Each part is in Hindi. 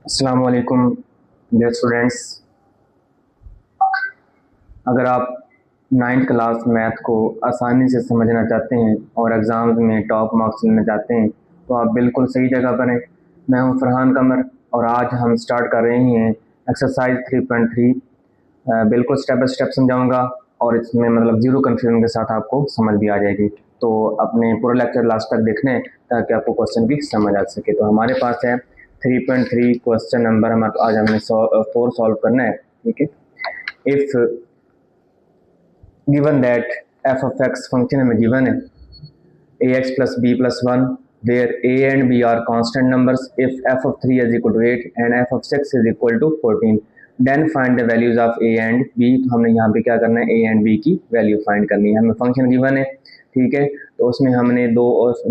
अस्सलाम वालेकुम डियर स्टूडेंट्स। अगर आप नाइन्थ क्लास मैथ को आसानी से समझना चाहते हैं और एग्ज़ाम्स में टॉप मार्क्स लेना चाहते हैं तो आप बिल्कुल सही जगह पर हैं। मैं हूं फरहान कमर और आज हम स्टार्ट कर रहे हैं एक्सरसाइज 3.3। बिल्कुल स्टेप बाय स्टेप समझाऊंगा और इसमें मतलब ज़ीरो कन्फ्यूजन के साथ आपको समझ भी आ जाएगी। तो अपने पूरा लेक्चर लास्ट तक देखना है ताकि आपको क्वेश्चन की समझ आ सके। तो हमारे पास है 3.3 क्वेश्चन नंबर हमारे आज हमने 4 सॉल्व करना है। ठीक है। If given that F of x function हमें गिवन है ax plus b plus 1 where a and b are constant numbers. If f of 3 is equal to 8 and f of 6 is equal to 14, then find the values of a and b। तो हमने यहाँ पे क्या करना है, a and b की वैल्यू फाइंड करनी है। हमें फंक्शन गिवन है, ठीक है, तो उसमें हमने दो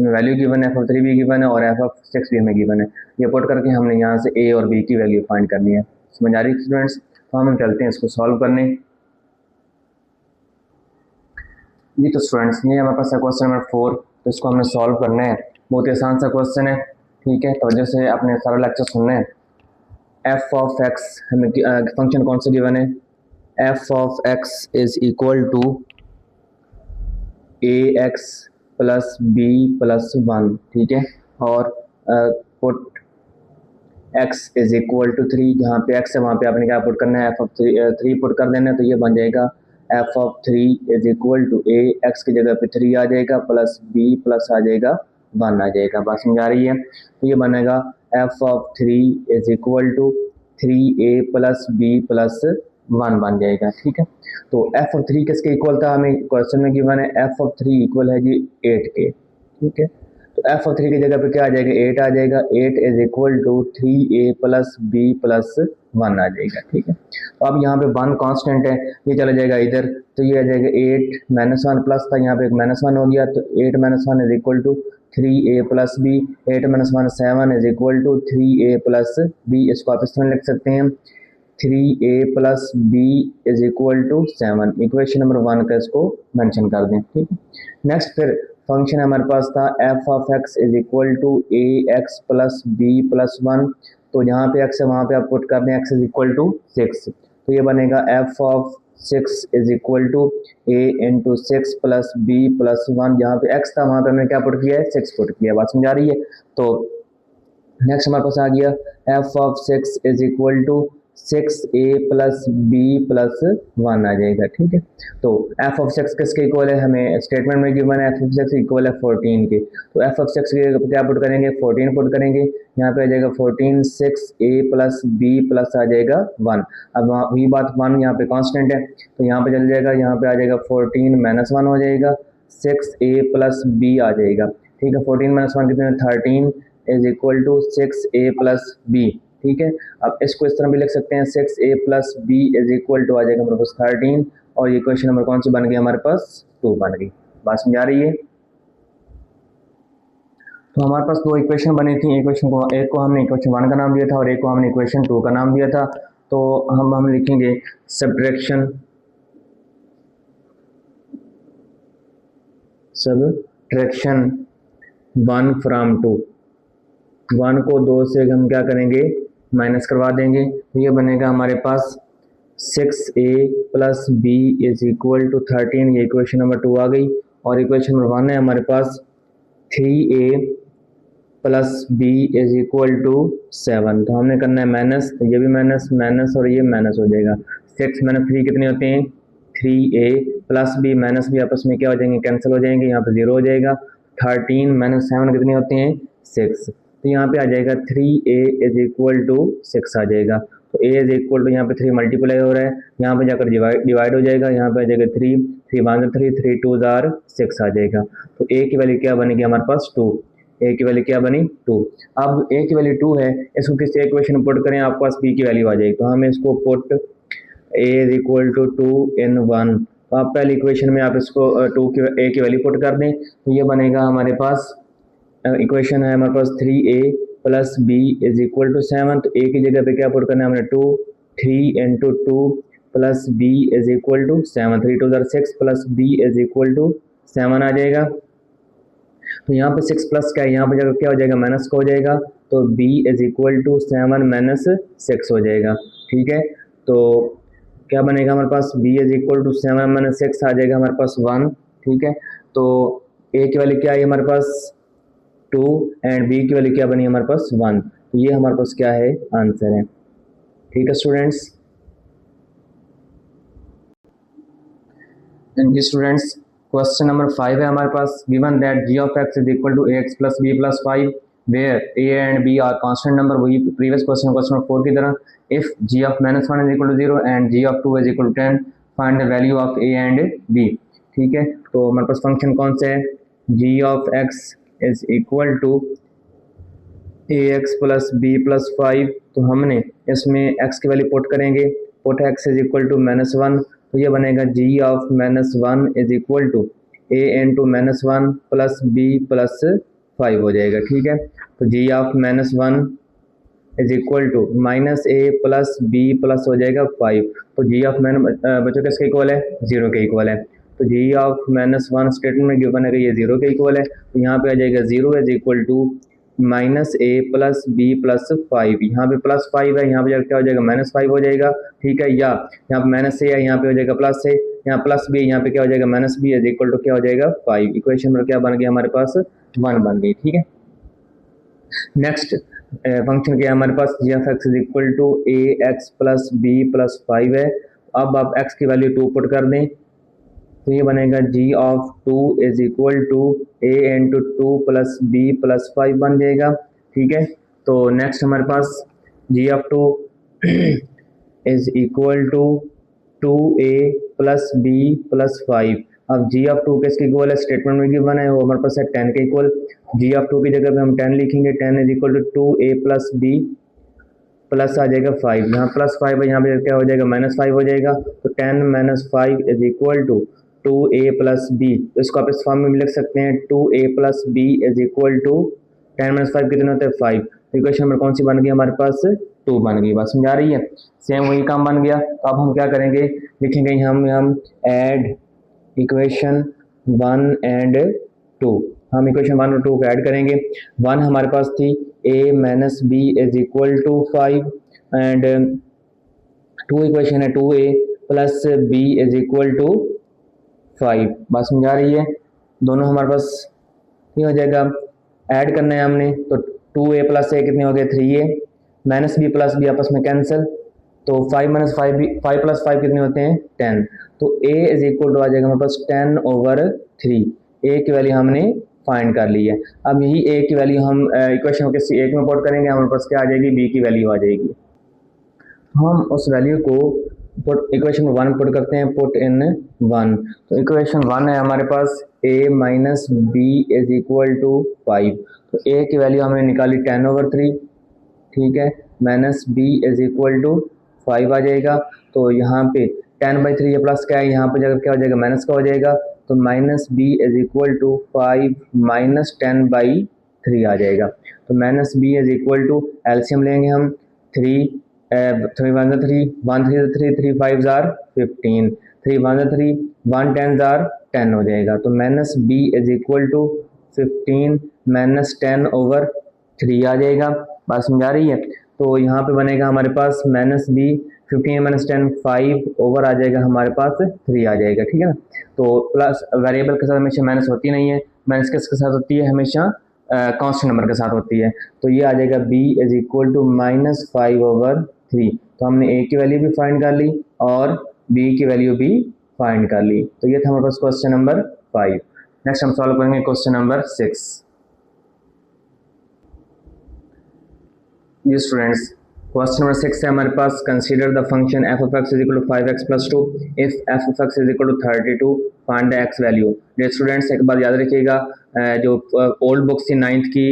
वैल्यू गिवन है, f of 3 भी गिवन है और f of 6 भी हमें गिवन है। ये पुट करके हमने यहाँ से a और b की वैल्यू फाइंड करनी है। समझ आ रही है स्टूडेंट्स? तो हम चलते हैं इसको सॉल्व करने। जी तो स्टूडेंट्स ये हमारे पास है क्वेश्चन नंबर 4, तो इसको हमने सॉल्व करना है। बहुत ही आसान सा क्वेश्चन है, ठीक है। तो जैसे अपने सारा लेक्चर सुनना है। एफ ऑफ एक्स हमें फंक्शन कौन सा गिवन है, f of x is equal to A x plus B plus 1, ठीक है। और put x is equal to 3, जहाँ पे एक्स है वहाँ पे आपने क्या पुट करना है, एफ ऑफ 3 पुट कर देना है। तो ये बन जाएगा f of 3 is equal to A x की जगह पे 3 आ जाएगा प्लस बी प्लस आ जाएगा 1 आ जाएगा। बात समझ आ रही है? तो ये बनेगा f of 3 is equal to 3a plus B plus 1 बन जाएगा, ठीक है। तो एफ ऑफ 3 किसके इक्वल था, हमें क्वेश्चन में गिवन है एफ ऑफ 3 इक्वल है जी 8 के, ठीक है। तो एफ ऑफ 3 की जगह पे क्या आ जाएगा, 8 आ जाएगा। 8 is equal to 3a plus B plus 1 आ जाएगा, ठीक है। तो अब यहाँ पे 1 कांस्टेंट है, ये चला जाएगा इधर, तो ये आ जाएगा 8 माइनस 1 प्लस था, यहाँ पे एक माइनस 1 हो गया। तो 8 minus 1 is equal to 3a plus b. 8 minus 1 7 is equal to 3a plus b. इसको आप इस तरह लिख सकते हैं 3a plus B is equal to 7। Equation number 1 का इसको मेंशन कर दें, ठीक है। नेक्स्ट फिर फंक्शन हमारे पास था f of x is equal to A x plus B plus 1। तो जहाँ पे एक्स है वहाँ पे आप पुट कर दें एक्स इज इक्वल टू 6। तो ये बनेगा f of 6 is equal to a into 6 plus B plus 1। जहाँ पे एक्स था वहाँ पे हमने क्या पुट किया है, 6 पुट किया। बात समझ आ रही है? तो नेक्स्ट हमारे पास आ गया f of 6 is equal to 6a plus B plus 1 आ जाएगा, ठीक है। तो एफ ऑफ 6 किसके इक्वल है, हमें स्टेटमेंट में गिवन है एफ ऑफ 6 इक्वल है 14 के। तो एफ ऑफ 6 के क्या पुट करेंगे, 14 पुट करेंगे। यहाँ पे आ जाएगा 14 6a प्लस बी प्लस आ जाएगा 1। अब वही बात 1 यहाँ पे कांस्टेंट है, तो यहाँ पे चल जाएगा, यहाँ पे आ जाएगा 14 माइनस 1 हो जाएगा, 6a प्लस बी आ जाएगा, ठीक है। 14 माइनस 1 कितने, 13 is equal to 6a plus b, ठीक है। अब इसको इस तरह भी लिख सकते हैं 6a plus B is equal to आ जाएगा हमारे पास 13। और ये क्वेश्चन नंबर कौन सी बन गई हमारे पास, 2 बन गई। बात समझ आ रही है? तो हमारे पास 2 इक्वेशन बनी थी। एक को हमने इक्वेशन 1 का नाम दिया था और एक को हमने इक्वेशन 2 का नाम दिया था। तो हम लिखेंगे सब्ट्रैक्शन 1 फ्रॉम 2। 1 को 2 से हम क्या करेंगे, माइनस करवा देंगे। तो ये बनेगा हमारे पास 6a plus B is equal to 13। ये इक्वेशन नंबर 2 आ गई। और इक्वेशन नंबर 1 है हमारे पास 3a plus B is equal to 7। तो हमने करना है माइनस, तो ये भी माइनस माइनस और ये माइनस हो जाएगा। 6 माइनस 3 कितने होते हैं, 3a plus B minus B आपस में क्या हो जाएंगे, कैंसिल हो जाएंगे, यहाँ पे 0 हो जाएगा। 13 माइनस 7 कितने होते हैं, 6। तो यहाँ पे आ जाएगा 3a इज इक्वल टू 6 आ जाएगा। तो a इज इक्वल टू यहाँ पे 3 मल्टीप्लाई हो रहा है, यहाँ पे जाकर डिवाइड हो जाएगा, यहाँ पे आ जाएगा 3 3 1 3 3 2 6 आ जाएगा। तो a की वैल्यू क्या बनेगी हमारे पास, 2। a की वैल्यू क्या बनी, 2। अब a की वैल्यू 2 है, इसको किसी इक्वेशन में पुट करें आपके पास b की वैल्यू आ जाएगी। तो हम इसको put a is equal to 2 in 1। तो आप पहले इक्वेशन में आप इसको 2 की a की वैल्यू पुट कर दें। तो ये बनेगा हमारे पास इक्वेशन है हमारे पास 3a plus B is equal to 7। तो a की जगह पे क्या पुट करना है हमने, 2 3 into 2 plus B is equal to 7। 3 2 6 plus B is equal to 7 आ जाएगा। तो यहाँ पे 6 प्लस क्या है, यहाँ पे जाकर क्या हो जाएगा, माइनस का हो जाएगा। तो b is equal to 7 minus 6 हो जाएगा। ठीक है, तो क्या बनेगा हमारे पास, b is equal to 7 minus 6 आ जाएगा हमारे पास 1। ठीक है, तो a की वैल्यू क्या है हमारे पास 2 एंड b की वैल्यू क्या बनी हमारे पास 1। तो ये हमारे पास क्या है, आंसर है। ठीक है स्टूडेंट्स, स्टूडेंट्स क्वेश्चन नंबर 5 है हमारे पास, given that g of x is equal to ax plus b plus 5 where a and b are constant number, वही प्रीवियस क्वेश्चन नंबर 4 की तरह। If g of -1 is equal to 0 and g of 2 is equal to 10 find the value of a and b। ठीक है, तो हमारे पास फंक्शन कौन सा है, g of x is equal to ax plus b plus 5। तो हमने इसमें x की वैल्यू पुट करेंगे, put x is equal to -1, तो ये बनेगा g of -1 is equal to a into -1 plus b plus 5 हो जाएगा। ठीक है, तो g of -1 is equal to -a plus b plus हो जाएगा 5। तो g ऑफ बच्चों किसके इक्वल है, 0 के इक्वल है। तो g ऑफ -1 स्टेटमेंट में गिवन है कि ये 0 के इक्वल है, तो यहाँ पे आ जाएगा 0 is equal to -a plus b plus 5। यहाँ पे प्लस 5 है, यहाँ पे क्या हो जाएगा -5 हो जाएगा। ठीक है, या यहाँ पे -a है, यहाँ पे हो जाएगा प्लस है, यहाँ प्लस b, यहाँ पे क्या हो जाएगा -b इज इक्वल टू क्या हो जाएगा 5। इक्वेशन में क्या बन गया हमारे पास 1 बन गई। ठीक है, नेक्स्ट फंक्शन क्या है हमारे पास, G of x is equal to A x plus B plus 5 है। अब आप x की वैल्यू 2 पुट कर दें, तो ये बनेगा g of 2 is equal to a into 2 plus b plus 5 बन जाएगा। ठीक है, तो नेक्स्ट हमारे पास g of 2 is equal to 2a plus b plus 5। अब g ऑफ 2 किसके इक्वल है, स्टेटमेंट में गिवन है, वो हमारे पास है 10 के इक्वल। g ऑफ 2 की जगह पे हम 10 लिखेंगे, 10 is equal to 2a plus b plus आ जाएगा 5। यहाँ प्लस 5 है, यहाँ पे क्या हो जाएगा -5 हो जाएगा। तो 10 minus 5 is equal to 2a plus b। इसको आप इस फॉर्म में भी लिख सकते हैं, 2a plus b is equal to 10 minus 5 कितने होते हैं 5। इक्वेशन नंबर कौन सी बन गई हमारे पास 2 बन गई। बात समझ आ रही है, सेम वही काम बन गया। तो अब हम क्या करेंगे, लिखेंगे हम ऐड इक्वेशन 1 एंड 2। हम इक्वेशन 1 और 2 को ऐड करेंगे। 1 हमारे पास थी a minus b is equal to 5 and 2 equation है 2a plus b is equal to 5। बात समझ आ रही है, दोनों हमारे पास ये हो जाएगा, ऐड करना है हमने। तो 2a प्लस a कितने हो गए 3a, minus b plus b आपस में कैंसिल, तो 5 माइनस 5 प्लस 5 कितने होते हैं 10। तो a इज इक्वल टू आ जाएगा हमारे पास 10/3। a की वैल्यू हमने फाइंड कर ली है। अब यही a की वैल्यू हम इक्वेशन के एक में पुट करेंगे, हमारे पास क्या आ जाएगी b की वैल्यू आ जाएगी। हम उस वैल्यू को इक्वेशन 1 पुट करते हैं, पुट इन 1। तो इक्वेशन 1 है हमारे पास a minus b is equal to 5। तो a की वैल्यू हमने निकाली 10/3। ठीक है, minus b is equal to 5 आ जाएगा। तो यहाँ पे 10/3 प्लस क्या है, यहाँ पे जगह क्या हो जाएगा माइनस का हो जाएगा। तो minus b is equal to 5 minus 10/3 आ जाएगा। तो minus b is equal to LCM लेंगे हम, 3 3 1 3 1 3 3 3 5 15, 3 1 3 1 10 10 हो जाएगा। तो minus b is equal to 15 minus 10/3 आ जाएगा। बात समझ आ रही है, तो यहाँ पे बनेगा हमारे पास माइनस b 15 माइनस 10 5 ओवर आ जाएगा हमारे पास 3 आ जाएगा। ठीक है ना, तो प्लस वेरिएबल के साथ हमेशा माइनस होती नहीं है, माइनस किसके साथ होती है, हमेशा कांस्टेंट नंबर के साथ होती है। तो ये आ जाएगा b इज इक्वल टू -5/3। तो हमने a की वैल्यू भी फाइंड कर ली और b की वैल्यू भी फाइंड कर ली। तो ये था हमारे पास क्वेश्चन नंबर 5। नेक्स्ट हम सॉल्व करेंगे क्वेश्चन नंबर 6। जी स्टूडेंट्स, क्वेश्चन नंबर 6 है हमारे पास, consider the function f of x is equal to 5x plus 2 if f of x is equal to 32 find the x value. जी स्टूडेंट्स, एक बात याद रखिएगा, जो ओल्ड बुक्स थी 9th की,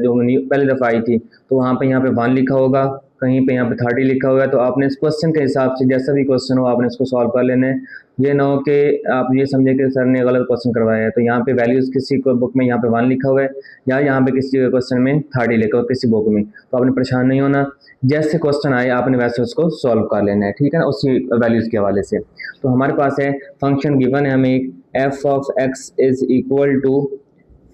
जो पहली दफ़ा आई थी, तो वहाँ पे यहाँ पे 1 लिखा होगा, कहीं पे यहाँ पे 30 लिखा हुआ है। तो आपने इस क्वेश्चन के हिसाब से जैसा भी क्वेश्चन हो आपने इसको सॉल्व कर लेना है। ये ना हो कि आप ये समझे कि सर ने गलत क्वेश्चन करवाया है। तो यहाँ पे वैल्यूज़ किसी को बुक में यहाँ पे 1 लिखा हुआ है या यहाँ पे किसी क्वेश्चन में 30 लिखा हुआ किसी बुक में, तो आपने परेशान नहीं होना, जैसे क्वेश्चन आए आपने वैसे उसको सॉल्व कर लेना है। ठीक है ना, उसी वैल्यूज़ के हवाले से। तो हमारे पास है फंक्शन गिवन है हमें, f of x is equal to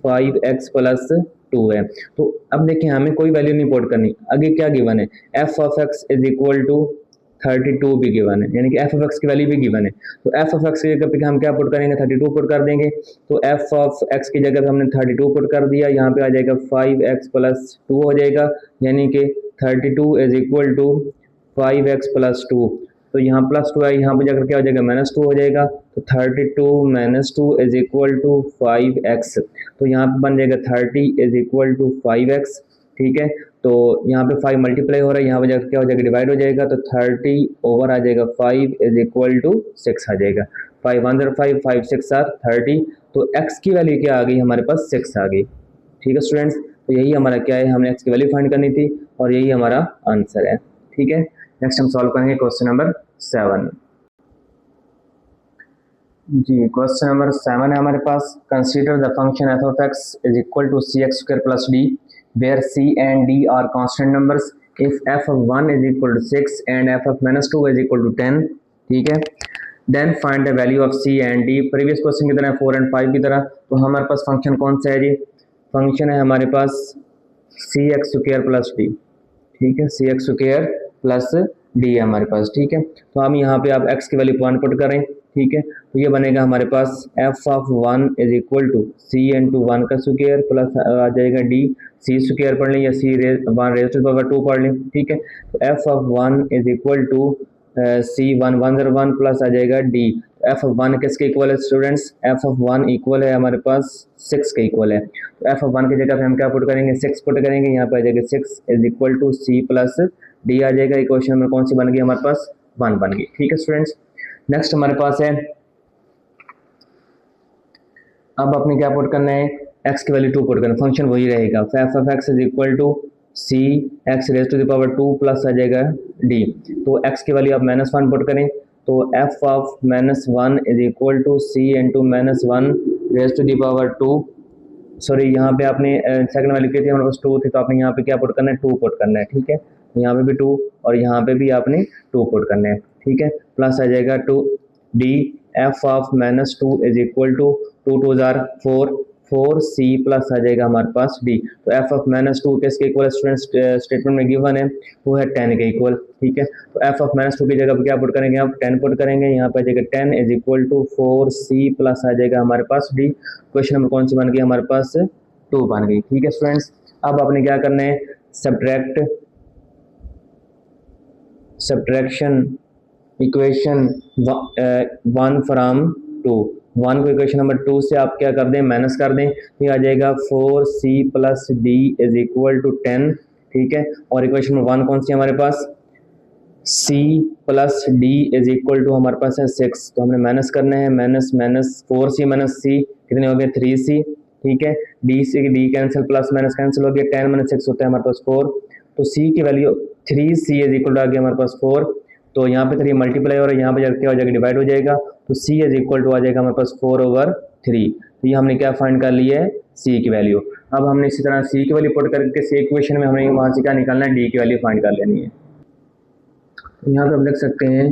5x plus 2 है। तो अब देखिए हमें कोई वैल्यू नहीं पुट करनी, आगे क्या गिवन है, f of x is equal to 32 भी गिवन है, यानी कि एफ ऑफ एक्स की वैल्यू भी गिवन है। तो एफ ऑफ एक्स की जगह पे हम क्या पुट करेंगे, 32 पुट कर देंगे। तो एफ ऑफ एक्स की जगह पे हमने 32 पुट कर दिया, यहाँ पे आ जाएगा 5x + 2 हो जाएगा, यानी कि 32 इज इक्वल टू 5x + 2। तो यहाँ +2 है, यहाँ पे जाकर क्या हो जाएगा, -2 हो जाएगा। तो 32 - 2 इज इक्वल टू 5x। तो यहाँ पे बन जाएगा 30 इज इक्वल टू 5x, ठीक है। तो यहाँ पे 5 मल्टीप्लाई हो रहा है, यहाँ पे जाकर क्या हो जाएगा, डिवाइड हो जाएगा। तो 30 ओवर आ जाएगा 5 इज इक्वल टू 6 आ जाएगा। 5 1 × 5 5 6 आर 30। तो x की वैल्यू क्या आ गई, हमारे पास 6 आ गई, ठीक है स्टूडेंट्स। तो यही हमारा क्या है, हमने x की वैल्यू फाइंड करनी थी और यही हमारा आंसर है, ठीक है। नेक्स्ट हम सॉल्व करेंगे क्वेश्चन नंबर 7 जी। क्वेश्चन नंबर 7 है हमारे पास, consider the function f of x is equal to cx² + d where c and d are constant numbers if f of 1 is equal to 6 and f of -2 is equal to 10, ठीक है। Then find the value of c and d। Previous question की तरह 4 और 5 की तरह, तो हमारे पास फंक्शन कौन सा है जी, फंक्शन है हमारे पास cx² + d, ठीक है, cx² + d है हमारे पास, ठीक है। तो हम यहाँ पे आप x की वैल्यू 1 पुट करें, ठीक है। तो ये बनेगा हमारे पास f of 1 is equal to c × 1 का स्क्वायर प्लस आ जाएगा d, c स्क्वायर पढ़ लें या c1 रेज़ टू पावर 2 पढ़ लें, ठीक है। तो f of 1 is equal to c1 1 × 1 plus आ जाएगा d। f of 1 किसके इक्वल है स्टूडेंट्स, f of 1 इक्वल है हमारे पास 6 के इक्वल है। तो f of 1 की जगह पे हम क्या पुट करेंगे, 6 पुट करेंगे, यहाँ पे आ जाएगा 6 is equal to c + d आ जाएगा। इक्वेशन नंबर कौन सी बन गई हमारे पास, 1 बन गई, ठीक है स्टूडेंट्स। नेक्स्ट हमारे पास है, अब अपने क्या पुट करना है, x की वैल्यू 2 पुट करना, फंक्शन वही रहेगा, f of x is equal to c x raise to the power 2 plus आ जाएगा d। तो x की वैल्यू आप -1 पुट करें, तो f of -1 is equal to c × -1 raise to the power 2, sorry यहाँ पे आपने सेकंड वैल्यू की थी हमारे पास 2 थी, तो आपने यहाँ पे क्या पुट करना है, 2 पुट करना है, ठीक है। यहाँ पे भी 2 और यहाँ पे भी आपने 2 पुट करना है, ठीक है। प्लस आ जाएगा 2 d f of -2 is equal to 2 2 जार 4 4c प्लस आ जाएगा हमारे पास d। तो f of -2 किसके इक्वल स्टूडेंट्स, स्टेटमेंट में गिवन है वो है 10 के इक्वल, ठीक है। तो f of -2 की जगह पर क्या पुट करेंगे, आप 10 पुट करेंगे, यहाँ पे आ जाएगा 10 is equal to 4c plus आ जाएगा हमारे पास d। क्वेश्चन नंबर कौन सी बन गई हमारे पास, 2 बन गई, ठीक है स्टूडेंट्स। अब आपने क्या करना है, सब्ट्रैक्शन इक्वेशन 1 फ्रॉम 2, 1 को इक्वेशन नंबर 2 से आप क्या कर दें, माइनस कर दें, ये आ जाएगा 4c + d is equal to 10, ठीक है। और इक्वेशन नंबर 1 कौन सी हमारे पास, c + d is equal to हमारे पास है 6, तो हमने माइनस करना है, माइनस 4c - c कितने हो गए, 3c, ठीक है। d से d cancel, plus minus cancel हो गया, 10 - 6 होता है हमारे पास 4। तो c की value 3c is equal to आ गया हमारे पास 4। तो यहाँ पे 3 मल्टीप्लाई और यहाँ पे क्या हो जाएगा, डिवाइड हो जाएगा। तो c इज इक्वल टू आ जाएगा हमारे पास 4/3। तो ये हमने क्या फाइंड कर लिया है, c की वैल्यू। अब हमने इसी तरह c की वैल्यू पुट करके c इक्वेशन में हमने वहाँ से क्या निकालना है, d की वैल्यू फाइंड कर लेनी है। यहाँ पे हम लिख सकते हैं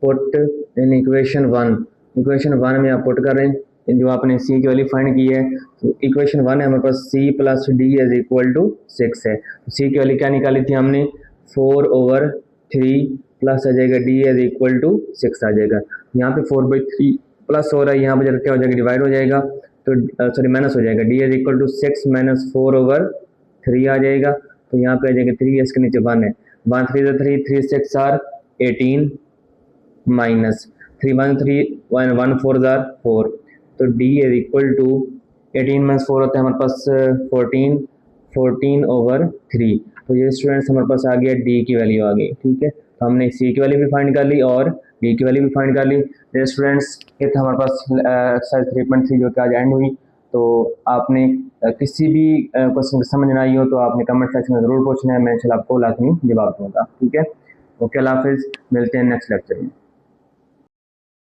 पुट इन इक्वेशन 1, इक्वेशन 1 में आप पुट करें जो आपने c की वैल्यू फाइंड की है। तो इक्वेशन 1 है हमारे पास c + d is equal to 6 है। तो c की वैल्यू क्या निकाली थी हमने, 4/3 प्लस आ जाएगा d इज इक्वल टू 6 आ जाएगा। यहाँ पे 4/3 प्लस हो रहा है, यहाँ पे क्या हो जाएगा, डिवाइड हो जाएगा, तो सॉरी माइनस हो जाएगा, d इज इक्वल टू 6 - 4/3 आ जाएगा। तो यहाँ पे आ जाएगा 3, इसके नीचे 1 है, 1 3 3 3 6 आर 18 माइनस 3 1 3 1 4 जार 4। तो d इज इक्वल टू 18 - 4 होता है हमारे पास 14/3। तो ये स्टूडेंट्स हमारे पास आ गया d की वैल्यू आ गई, ठीक है। तो हमने c की वैल्यू भी फाइंड कर ली और d की वैल्यू भी फाइंड कर ली। ये स्टूडेंट्स ये था हमारे पास एक्सरसाइज 3.3 जो कि आज एंड हुई। तो आपने किसी भी क्वेश्चन समझ ना आई हो तो आपने कमेंट सेक्शन में ज़रूर पूछना है, मैं इंशाल्लाह आपको लाजमी जवाब दूँगा, ठीक है। ओके, अल्लाह हाफिज़, मिलते हैं नेक्स्ट लेक्चर में।